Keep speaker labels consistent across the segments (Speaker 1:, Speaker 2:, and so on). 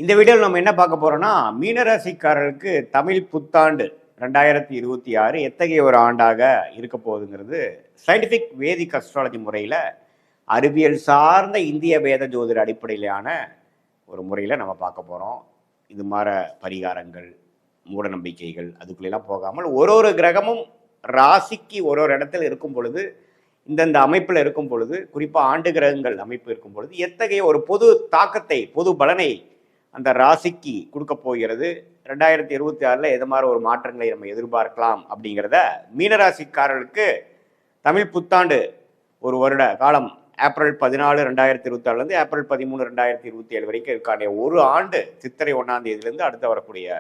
Speaker 1: இந்த வீடியோவில் நம்ம என்ன பார்க்க போறோம்னா, மீனராசிக்காரர்களுக்கு தமிழ் புத்தாண்டு 2026 எத்தகைய ஒரு ஆண்டாக இருக்க போகுதுங்கிறது சயின்டிஃபிக் வேதிக் அஸ்ட்ராலஜி முறையில் அறிவியல் சார்ந்த இந்திய வேத ஜோதிட அடிப்படையிலான ஒரு முறையில் நம்ம பார்க்க போகிறோம். இது மாதிரி பரிகாரங்கள், மூட நம்பிக்கைகள் அதுக்குள்ளெல்லாம் போகாமல் ஒரு கிரகமும் ராசிக்கு ஒரு இடத்துல இருக்கும் பொழுது, இந்தந்த அமைப்பில் இருக்கும் பொழுது, குறிப்பாக ஆண்டு கிரகங்கள் அமைப்பு இருக்கும் பொழுது எத்தகைய ஒரு பொது தாக்கத்தை, பொது பலனை அந்த ராசிக்கு கொடுக்க போகிறது, 2026 எது மாதிரி ஒரு மாற்றங்களை நம்ம எதிர்பார்க்கலாம் அப்படிங்கிறத மீனராசிக்காரர்களுக்கு தமிழ் புத்தாண்டு ஒரு வருட காலம் ஏப்ரல் 14 2024 ஏப்ரல் 13 2027 வரைக்கும் இருக்கான ஒரு ஆண்டு, சித்திரை 1ஆம் தேதியிலிருந்து அடுத்து வரக்கூடிய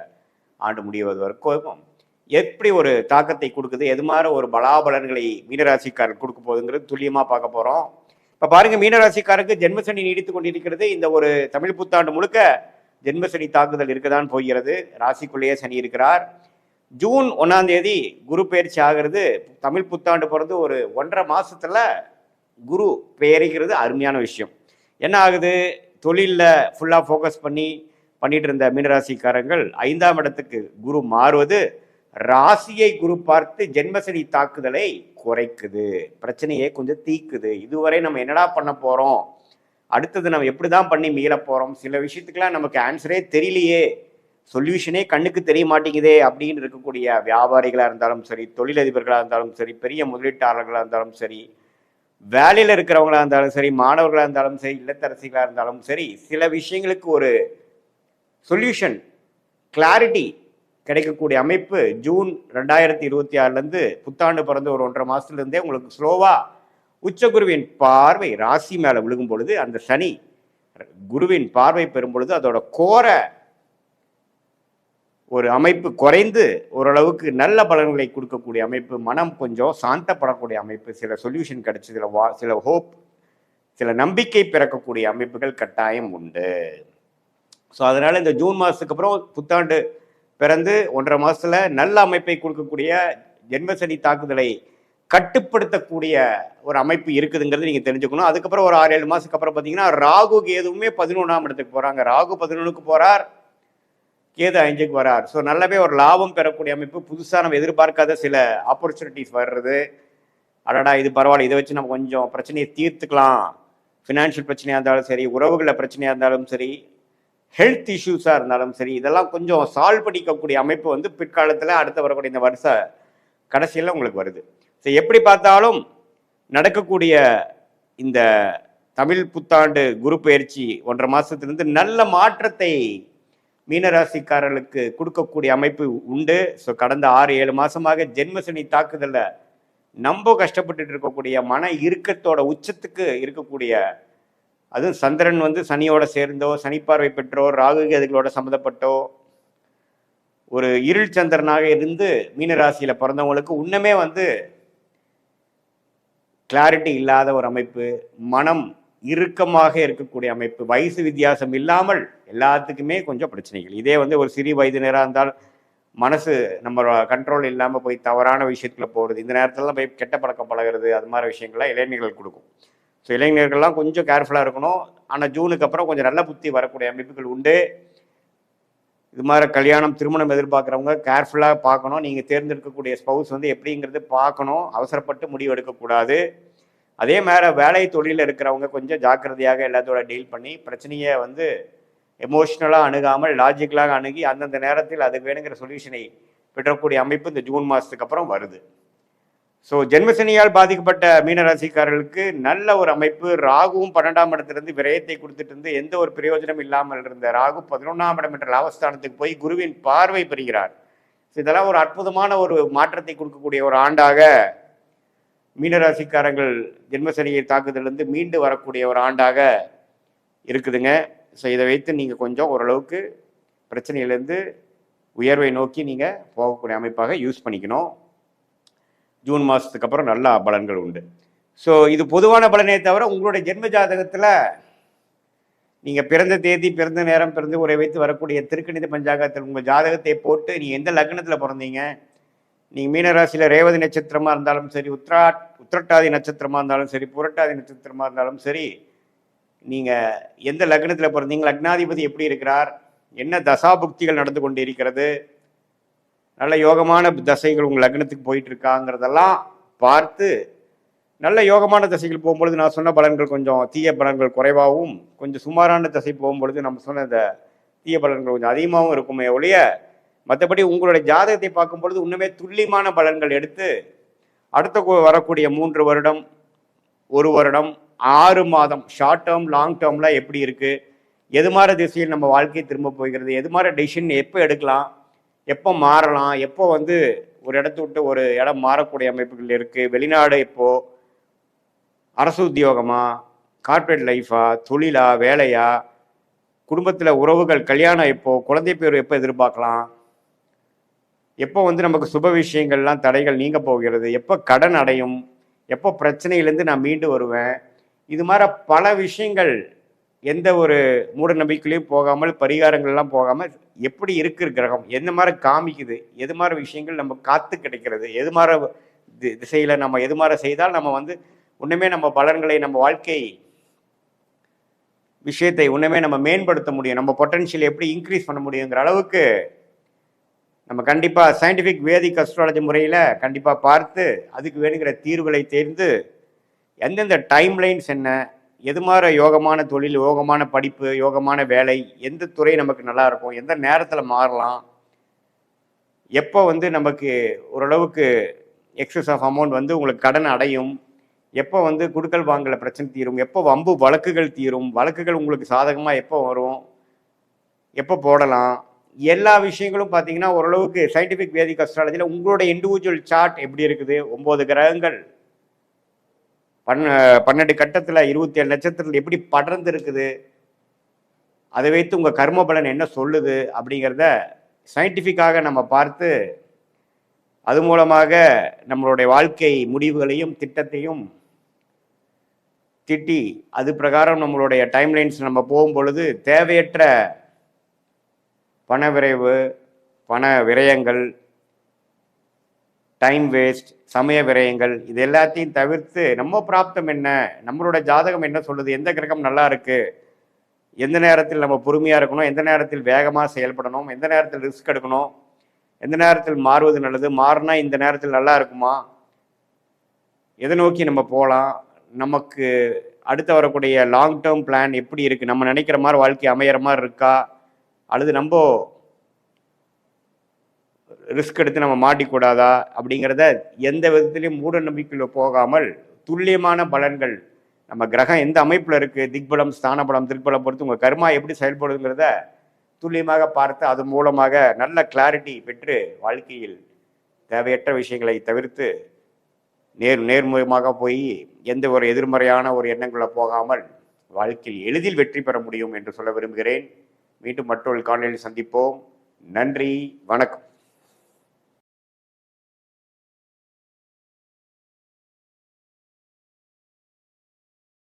Speaker 1: ஆண்டு முடிவது வரைக்கும் எப்படி ஒரு தாக்கத்தை கொடுக்குது, எது மாதிரி ஒரு பலாபலன்களை மீனராசிக்காரர்கள் கொடுக்க போகுதுங்கிறது துல்லியமாக பார்க்க போகிறோம். இப்போ பாருங்க, மீனராசிக்காரருக்கு ஜென்மசனி நீடித்து கொண்டிருக்கிறது. இந்த ஒரு தமிழ் புத்தாண்டு முழுக்க ஜென்மசனி தாக்குதல் இருக்கதான் போகிறது. ராசிக்குள்ளேயே சனி இருக்கிறார். ஜூன் 1ஆம் தேதி குரு பயிற்சி ஆகிறது. தமிழ் புத்தாண்டு பிறந்து ஒரு 1.5 மாசத்துல குரு பெயரிக்கிறது அருமையான விஷயம். என்ன ஆகுது, தொழிலில் ஃபுல்லாக ஃபோக்கஸ் பண்ணிட்டு இருந்த மீனராசிக்காரங்கள் 5ஆம் இடத்துக்கு குரு மாறுவது ராசியை குரு பார்த்து ஜென்மசனி தாக்குதலை குறைக்குது, பிரச்சனையை கொஞ்சம் தீக்குது. இதுவரை நம்ம என்னடா பண்ண போறோம், அடுத்தது நம்ம எப்படிதான் பண்ணி மீள போறோம், சில விஷயத்துக்கெல்லாம் நமக்கு ஆன்சரே தெரியலையே, சொல்யூஷனே கண்ணுக்கு தெரிய மாட்டேங்குதே அப்படின்னு இருக்கக்கூடிய வியாபாரிகளாக இருந்தாலும் சரி, தொழிலதிபர்களாக இருந்தாலும் சரி, பெரிய முதலீட்டாளர்களாக இருந்தாலும் சரி, வேலையில் இருக்கிறவங்களா இருந்தாலும் சரி, மாணவர்களாக இருந்தாலும் சரி, இல்லத்தரசிகளாக இருந்தாலும் சரி, சில விஷயங்களுக்கு ஒரு சொல்யூஷன், கிளாரிட்டி கிடைக்கக்கூடிய அமைப்பு ஜூன் 2026 புத்தாண்டு பிறந்து ஒரு 1.5 மாசத்துலேருந்தே உங்களுக்கு ஸ்லோவா உச்சகுருவின் பார்வை ராசி மேலே விழுகும் பொழுது, அந்த சனி குருவின் பார்வை பெறும் பொழுது அதோட கோர ஒரு அமைப்பு குறைந்து ஓரளவுக்கு நல்ல பலன்களை கொடுக்கக்கூடிய அமைப்பு, மனம் கொஞ்சம் சாந்தப்படக்கூடிய அமைப்பு, சில சொல்யூஷன் கிடைச்சி, சில ஹோப், சில நம்பிக்கை பிறக்கக்கூடிய அமைப்புகள் கட்டாயம் உண்டு. ஸோ அதனால இந்த ஜூன் மாதத்துக்கு அப்புறம் புத்தாண்டு பிறந்து 1.5 மாசத்துல நல்ல அமைப்பை கொடுக்கக்கூடிய ஜென்மசனி தாக்குதலை கட்டுப்படுத்தக்கூடிய ஒரு அமைப்பு இருக்குதுங்கிறது நீங்க தெரிஞ்சுக்கணும். அதுக்கப்புறம் ஒரு 6-7 மாசத்துக்கு அப்புறம் பார்த்தீங்கன்னா ராகு கேதுவுமே 11ஆம் இடத்துக்கு போறாங்க. ராகு 11க்கு போறார், கேது 5க்கு வரார். ஸோ நல்லாவே ஒரு லாபம் பெறக்கூடிய அமைப்பு, புதுசாக நம்ம எதிர்பார்க்காத சில ஆப்பர்ச்சுனிட்டிஸ் வர்றது. அடடா இது பரவாயில்ல, இதை வச்சு நம்ம கொஞ்சம் பிரச்சனையை தீர்த்துக்கலாம், ஃபினான்ஷியல் பிரச்சனையாக இருந்தாலும் சரி, உறவுகளில் பிரச்சனையாக இருந்தாலும் சரி, ஹெல்த் இஷ்யூஸாக இருந்தாலும் சரி, இதெல்லாம் கொஞ்சம் சால்வ் பண்ணிக்கக்கூடிய அமைப்பு பிற்காலத்தில் அடுத்த வரக்கூடிய இந்த வருஷ கடைசியில் உங்களுக்கு வருது. ஸோ எப்படி பார்த்தாலும் நடக்கக்கூடிய இந்த தமிழ் புத்தாண்டு குரு பயிற்சி 1.5 மாசத்திலிருந்து நல்ல மாற்றத்தை மீனராசிக்காரர்களுக்கு கொடுக்கக்கூடிய அமைப்பு உண்டு. ஸோ கடந்த 6-7 மாசமாக ஜென்மசனி தாக்குதலில் நம்ம கஷ்டப்பட்டு இருக்கக்கூடிய மன இறுக்கத்தோட உச்சத்துக்கு இருக்கக்கூடிய, அதுவும் சந்திரன் சனியோட சேர்ந்தோ, சனிப்பார்வை பெற்றோ, ராகு கேதுகளோட சம்மந்தப்பட்டோ ஒரு இருள் சந்திரனாக இருந்து மீனராசியில பிறந்தவங்களுக்கு இன்னுமே கிளாரிட்டி இல்லாத ஒரு அமைப்பு, மனம் இறுக்கமாக இருக்கக்கூடிய அமைப்பு, வயசு வித்தியாசம் இல்லாமல் எல்லாத்துக்குமே கொஞ்சம் பிரச்சனைகள். இதே ஒரு சிறிய வயதினராக இருந்தால் மனசு நம்ம கண்ட்ரோல் இல்லாமல் போய் தவறான விஷயத்துல போகிறது, இந்த நேரத்துலலாம் போய் கெட்ட பழக்கம் பழகிறது, அது மாதிரி விஷயங்கள்லாம் இளைஞர்கள் கொடுக்கும். ஸோ இளைஞர்கள்லாம் கொஞ்சம் கேர்ஃபுல்லாக இருக்கணும். ஆனால் ஜூனுக்கு அப்புறம் கொஞ்சம் நல்ல புத்தி வரக்கூடிய அமைப்புகள் உண்டு. இது மாதிரி கல்யாணம், திருமணம் எதிர்பார்க்குறவங்க கேர்ஃபுல்லாக பார்க்கணும். நீங்கள் தேர்ந்தெடுக்கக்கூடிய ஸ்பவுஸ் எப்படிங்கிறது பார்க்கணும், அவசரப்பட்டு முடிவு எடுக்கக்கூடாது. அதே மாதிரி வேலை தொழிலில் இருக்கிறவங்க கொஞ்சம் ஜாக்கிரதையாக எல்லாத்தோட டீல் பண்ணி பிரச்சனையை எமோஷ்னலாக அணுகாமல் லாஜிக்கலாக அணுகி அந்தந்த நேரத்தில் அதுக்கு வேணுங்கிற சொல்யூஷனை பெற்றக்கூடிய அமைப்பு இந்த ஜூன் மாதத்துக்கு அப்புறம் வருது. ஸோ ஜென்மசனியால் பாதிக்கப்பட்ட மீனராசிக்காரர்களுக்கு நல்ல ஒரு அமைப்பு. ராகுவும் 12ஆம் இடத்திலிருந்து விரயத்தை கொடுத்துட்டு இருந்து எந்த ஒரு பிரயோஜனம் இல்லாமல் இருந்த ராகு 11ஆம் இடம் என்ற லாபஸ்தானத்துக்கு போய் குருவின் பார்வை பெறுகிறார். இதெல்லாம் ஒரு அற்புதமான ஒரு மாற்றத்தை கொடுக்கக்கூடிய ஒரு ஆண்டாக மீனராசிக்காரங்கள் ஜென்மசனியை தாக்குதலிருந்து மீண்டு வரக்கூடிய ஒரு ஆண்டாக இருக்குதுங்க. ஸோ இதை வைத்து நீங்கள் கொஞ்சம் ஓரளவுக்கு பிரச்சனையிலேருந்து உயர்வை நோக்கி நீங்கள் போகக்கூடிய அமைப்பாக யூஸ் பண்ணிக்கணும். ஜூன் மாதத்துக்கு அப்புறம் நல்ல பலன்கள் உண்டு. ஸோ இது பொதுவான பலனே தவிர உங்களுடைய ஜென்ம ஜாதகத்தில் நீங்கள் பிறந்த தேதி, பிறந்த நேரம், பிறந்த உரை வைத்து வரக்கூடிய திருக்கணித பஞ்சாங்கத்தில் உங்கள் ஜாதகத்தை போட்டு நீங்கள் எந்த லக்னத்தில் பிறந்தீங்க, நீங்கள் மீனராசியில் ரேவதி நட்சத்திரமாக இருந்தாலும் சரி, உத்திரட்டாதி நட்சத்திரமாக இருந்தாலும் சரி, புரட்டாதி நட்சத்திரமாக இருந்தாலும் சரி, நீங்கள் எந்த லக்னத்தில் பிறந்தீங்க, லக்னாதிபதி எப்படி இருக்கிறார், என்ன தசாபுக்திகள் நடந்து கொண்டு இருக்கிறது, நல்ல யோகமான தசைகள் உங்கள் லக்னத்துக்கு போயிட்டு இருக்காங்கிறதெல்லாம் பார்த்து, நல்ல யோகமான தசைகள் போகும்பொழுது நான் சொன்ன பலன்கள் கொஞ்சம் தீய பலன்கள் குறைவாகவும், கொஞ்சம் சுமாரான தசை போகும்பொழுது நம்ம சொன்ன இந்த தீய பலன்கள் கொஞ்சம் அதிகமாகவும் இருக்குமே ஒழிய, மற்றபடி உங்களுடைய ஜாதகத்தை பார்க்கும் பொழுது இன்னுமே துல்லியமான பலன்கள் எடுத்து அடுத்த வரக்கூடிய 3 வருடம், 1 வருடம், 6 மாதம், ஷார்ட் டேர்ம் லாங் டேர்ம்ல எப்படி இருக்கு, எது மாதிரி திசையில் நம்ம வாழ்க்கையை திரும்ப போகிறது, எது மாதிரி டெசிஷன் எப்போ எடுக்கலாம், எப்போ மாறலாம், எப்போ ஒரு இடத்த விட்டு ஒரு இடம் மாறக்கூடிய அமைப்புகள் இருக்கு, வெளிநாடு இப்போ அரசு உத்தியோகமா, கார்ப்பரேட் லைஃபா, தொழிலா, வேலையா, குடும்பத்தில் உறவுகள், கல்யாணம் எப்போ, குழந்தை பேர் எப்போ எதிர்பார்க்கலாம், எப்போ நமக்கு சுப விஷயங்கள்லாம் தடைகள் நீங்க போகிறது, எப்போ கடன் அடையும், எப்போ பிரச்சனையிலேருந்து நான் மீண்டு வருவேன், இது மாதிரி பல விஷயங்கள் எந்த ஒரு மூட நம்பிக்கையிலையும் போகாமல், பரிகாரங்கள்லாம் போகாமல் எப்படி இருக்கு கிரகம், எந்த மாதிரி காமிக்குது, எது மாதிரி விஷயங்கள் நம்ம காத்து கிடைக்கிறது, எது மாதிரி திசையில் நம்ம எது மாதிரி செய்தால் நம்ம ஒன்றுமே நம்ம பலன்களை நம்ம வாழ்க்கை விஷயத்தை ஒன்றுமே நம்ம மேம்படுத்த முடியும், நம்ம பொட்டன்ஷியல் எப்படி இன்க்ரீஸ் பண்ண முடியுங்கிற அளவுக்கு நம்ம கண்டிப்பாக சயின்டிஃபிக் வேதிக் அஸ்ட்ராலஜி முறையில் கண்டிப்பாக பார்த்து அதுக்கு வேணுங்கிற தீர்வுகளை தேர்ந்து எந்தெந்த டைம்லைன்ஸ் என்ன, எது மாதிரி யோகமான தொழில், யோகமான படிப்பு, யோகமான வேலை, எந்த துறை நமக்கு நல்லா இருக்கும், எந்த நேரத்தில் மாறலாம், எப்போ நமக்கு ஓரளவுக்கு எக்ஸஸ் ஆஃப் அமௌண்ட் உங்களுக்கு கடன் அடையும், எப்போ குடுக்கல் வாங்கல பிரச்சனை தீரும், எப்போ வம்பு வழக்குகள் தீரும், வழக்குகள் உங்களுக்கு சாதகமாக எப்போ வரும், எப்போ போடலாம், எல்லா விஷயங்களும் பார்த்தீங்கன்னா ஓரளவுக்கு சயின்டிஃபிக் வேதிக் அஸ்ட்ராலஜியில் உங்களோட இண்டிவிஜுவல் சார்ட் எப்படி இருக்குது, 9 கிரகங்கள் 12 கட்டத்தில் 27 நட்சத்திரத்தில் எப்படி படர்ந்து இருக்குது, அதை வைத்து உங்கள் கர்ம பலன் என்ன சொல்லுது அப்படிங்கிறத சயின்டிஃபிக்காக நம்ம பார்த்து அது மூலமாக நம்மளுடைய வாழ்க்கை முடிவுகளையும் திட்டத்தையும் திட்டி அது பிரகாரம் நம்மளுடைய டைம்லைன்ஸ் நம்ம போகும் பொழுது தேவையற்ற பண விரைவு, பண விரயங்கள், டைம் வேஸ்ட், சமய விரயங்கள், இது எல்லாத்தையும் தவிர்த்து நம்ம பிராப்தம் என்ன, நம்மளோட ஜாதகம் என்ன சொல்லுது, எந்த கிரகம் நல்லா இருக்கு, எந்த நேரத்தில் நம்ம பொறுமையாக இருக்கணும், எந்த நேரத்தில் வேகமாக செயல்படணும், எந்த நேரத்தில் ரிஸ்க் எடுக்கணும், எந்த நேரத்தில் மாறுவது நல்லது, மாறினா இந்த நேரத்தில் நல்லா இருக்குமா, எதை நோக்கி நம்ம போகலாம், நமக்கு அடுத்து வரக்கூடிய லாங் டேர்ம் பிளான் எப்படி இருக்குது, நம்ம நினைக்கிற மாதிரி வாழ்க்கை அமையிற மாதிரி இருக்கா, அல்லது நம்ம ரிஸ்க் எடுத்து நம்ம மாட்டிக்கூடாதா அப்படிங்கிறத எந்த விதத்திலையும் மூட நம்பிக்கையில் போகாமல் துல்லியமான பலன்கள், நம்ம கிரகம் எந்த அமைப்பில் இருக்குது, திக்பலம், ஸ்தானபலம், திருப்பலம் பொறுத்து உங்கள் கர்மா எப்படி செயல்படுங்கிறத துல்லியமாக பார்த்து அது மூலமாக நல்ல கிளாரிட்டி பெற்று வாழ்க்கையில் தேவையற்ற விஷயங்களை தவிர்த்து நேர்முகமாக போய் எந்த ஒரு எதிர்மறையான ஒரு எண்ணங்களை போகாமல் வாழ்க்கையில் எளிதில் வெற்றி பெற முடியும் என்று சொல்ல விரும்புகிறேன். மீண்டும் மற்றொரு காணொளியில் சந்திப்போம். நன்றி, வணக்கம்.